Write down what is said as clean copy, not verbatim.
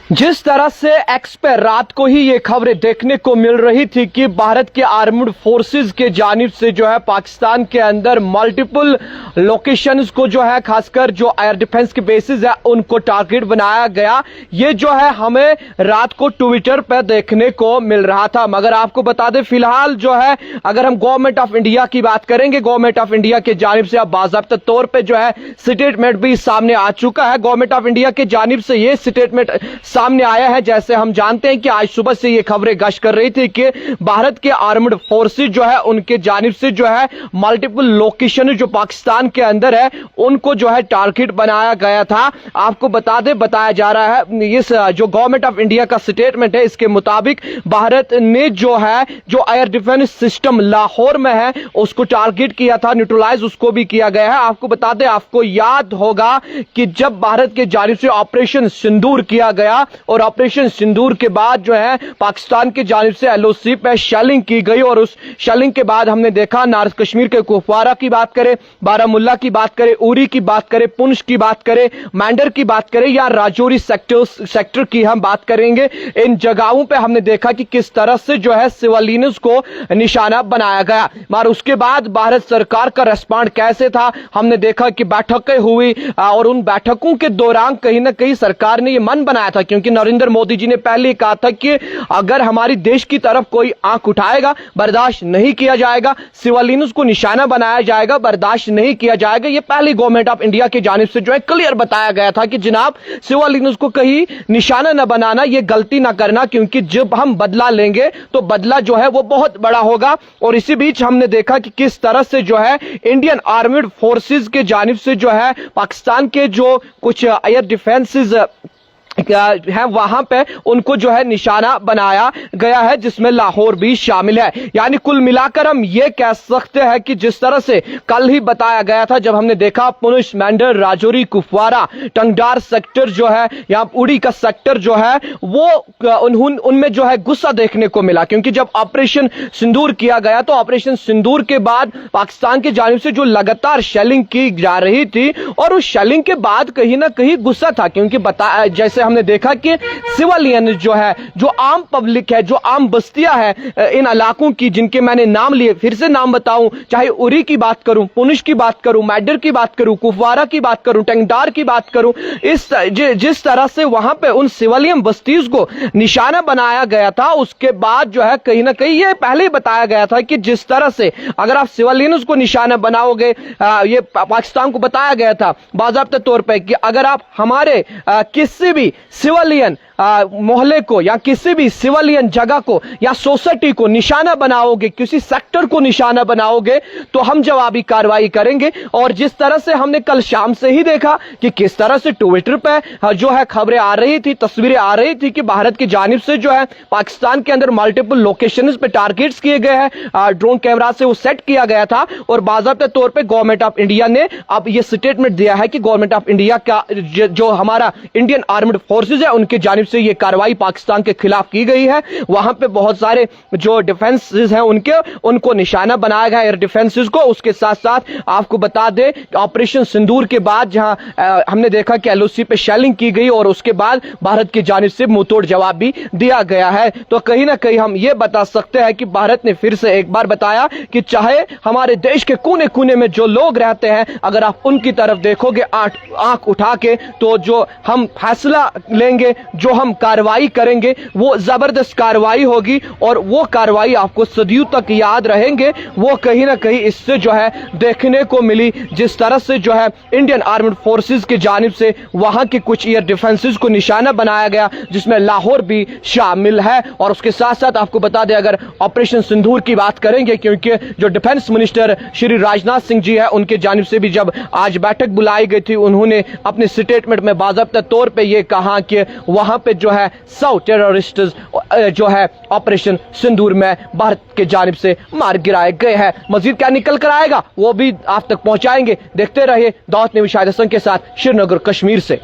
जिस तरह से एक्स पे रात को ही ये खबरें देखने को मिल रही थी कि भारत के आर्म्ड फोर्सेस के जानिब से जो है पाकिस्तान के अंदर मल्टीपल लोकेशंस को जो है खासकर जो एयर डिफेंस के बेसिस है उनको टारगेट बनाया गया, ये जो है हमें रात को ट्विटर पर देखने को मिल रहा था। मगर आपको बता दें फिलहाल जो है अगर हम गवर्नमेंट ऑफ इंडिया की बात करेंगे, गवर्नमेंट ऑफ इंडिया के जानिब से अब बाज़ाब्ता तौर पर जो है स्टेटमेंट भी सामने आ चुका है। गवर्नमेंट ऑफ इंडिया के जानिब से ये स्टेटमेंट सामने आया है। जैसे हम जानते हैं कि आज सुबह से ये खबरें गश्त कर रही थी कि भारत के आर्म्ड फोर्सेस जो है उनके जानिब से जो है मल्टीपल लोकेशन जो पाकिस्तान के अंदर है उनको जो है टारगेट बनाया गया था। आपको बता दें, बताया जा रहा है इस जो गवर्नमेंट ऑफ इंडिया का स्टेटमेंट है इसके मुताबिक भारत ने जो है जो एयर डिफेंस सिस्टम लाहौर में है उसको टारगेट किया था, न्यूट्रलाइज उसको भी किया गया है। आपको बता दें, आपको याद होगा कि जब भारत के जानिब से ऑपरेशन सिंदूर किया गया और ऑपरेशन सिंदूर के बाद जो है पाकिस्तान की जानिब से एलओसी पे शेलिंग की गई और उस शेलिंग के बाद हमने देखा नॉर्थ कश्मीर के कुपवारा की बात करें, बारामुल्ला की बात करें, उरी की बात करें, पुंछ की बात करें, मैंडर की बात करें या राजौरी सेक्टर की हम बात करेंगे, इन जगहों पे हमने देखा कि किस तरह से जो है सिविलियंस को निशाना बनाया गया। मगर उसके बाद भारत सरकार का रेस्पॉन्ड कैसे था, हमने देखा कि बैठकें हुई और उन बैठकों के दौरान कहीं ना कहीं सरकार ने यह मन बनाया था, क्योंकि नरेंद्र मोदी जी ने पहले कहा था कि अगर हमारी देश की तरफ कोई आंख उठाएगा बर्दाश्त नहीं किया जाएगा, सिविलियंस को निशाना बनाया जाएगा बर्दाश्त नहीं किया जाएगा। यह पहले गवर्नमेंट ऑफ इंडिया की जानिब से जो है क्लियर बताया गया था कि जनाब सिविलियंस को कहीं निशाना न बनाना, यह गलती ना करना, क्योंकि जब हम बदला लेंगे तो बदला जो है वो बहुत बड़ा होगा। और इसी बीच हमने देखा कि किस तरह से जो है इंडियन आर्म्ड फोर्सेस के जानिब से जो है पाकिस्तान के जो कुछ एयर डिफेंसेस है वहां पे उनको जो है निशाना बनाया गया है, जिसमें लाहौर भी शामिल है। यानी कुल मिलाकर हम ये कह सकते हैं कि जिस तरह से कल ही बताया गया था जब हमने देखा पुंछ, मैंडर, राजौरी, कुपवारा, टंगडार सेक्टर जो है या उड़ी का सेक्टर जो है वो उनमें जो है गुस्सा देखने को मिला, क्योंकि जब ऑपरेशन सिंदूर किया गया तो ऑपरेशन सिंदूर के बाद पाकिस्तान की जानिब से जो लगातार शेलिंग की जा रही थी और उस शेलिंग के बाद कहीं ना कहीं गुस्सा था, क्योंकि जैसे हमने देखा कि सिविलियन जो है, जो आम पब्लिक है, जो आम बस्तियां है इन इलाकों की, जिनके मैंने नाम लिए, फिर से नाम बताऊं, चाहे उरी की बात करूं, पुंछ की बात करूं, मैडर की बात करूं, कुपवारा की बात करूं, टंगडार की बात करूं, जिस तरह से वहां पे उन सिविलियन बस्तीज को निशाना बनाया गया था, उसके बाद जो है कहीं ना कहीं ये पहले ही बताया गया था कि जिस तरह से अगर आप सिविलियंस को निशाना बनाओगे, ये पाकिस्तान को बताया गया था बाज़ाब्ता तौर पर कि अगर आप हमारे किसी भी सिविलियन मोहल्ले को या किसी भी सिविलियन जगह को या सोसाइटी को निशाना बनाओगे, किसी सेक्टर को निशाना बनाओगे तो हम जवाबी कार्रवाई करेंगे। और जिस तरह से हमने कल शाम से ही देखा कि किस तरह से ट्विटर पे जो है खबरें आ रही थी, तस्वीरें आ रही थी कि भारत की जानिब से जो है पाकिस्तान के अंदर मल्टीपल लोकेशंस पे टारगेट्स किए गए हैं, ड्रोन कैमरा से वो सेट किया गया था और बाज़ाब्ता तौर पे गवर्नमेंट ऑफ इंडिया ने अब ये स्टेटमेंट दिया है कि गवर्नमेंट ऑफ इंडिया का जो हमारा इंडियन आर्म्ड फोर्सेज है उनके जानिब से ये कार्रवाई पाकिस्तान के खिलाफ की गई है। वहां पे बहुत सारे जो डिफेंसेस हैं उनको निशाना बनाया गया एयर डिफेंसेस को। उसके साथ साथ आपको बता दें ऑपरेशन सिंदूर के बाद जहां हमने देखा कि एलओसी पे शेलिंग की गई और उसके बाद भारत की जानिब से मुंहतोड़ जवाब भी दिया गया है। तो कहीं ना कहीं हम ये बता सकते हैं कि भारत ने फिर से एक बार बताया कि चाहे हमारे देश के कोने कोने में जो लोग रहते हैं, अगर आप उनकी तरफ देखोगे आंख उठा के, तो जो हम फैसला लेंगे, जो हम कार्रवाई करेंगे वो जबरदस्त कार्रवाई होगी और वो कार्रवाई आपको सदियों तक याद रहेंगे। वो कहीं ना कहीं इससे जो है देखने को मिली, जिस तरह से जो है इंडियन आर्म्ड फोर्सेस की जानिब से वहां के कुछ एयर डिफेंसेस को निशाना बनाया गया, जिसमें लाहौर भी शामिल है। और उसके साथ साथ आपको बता दें अगर ऑपरेशन सिंदूर की बात करेंगे, क्योंकि जो डिफेंस मिनिस्टर श्री राजनाथ सिंह जी है उनके जानिब से भी जब आज बैठक बुलाई गई थी, उन्होंने अपने स्टेटमेंट में बाज़ाब्ता तौर पे ये कहा कि वहां पे जो है 100 टेररिस्ट जो है ऑपरेशन सिंदूर में भारत के जानिब से मार गिराए गए हैं। मजीद क्या निकल कर आएगा वो भी आप तक पहुंचाएंगे। देखते रहिए दावत न्यूज़ शाहिद हसन के साथ श्रीनगर कश्मीर से।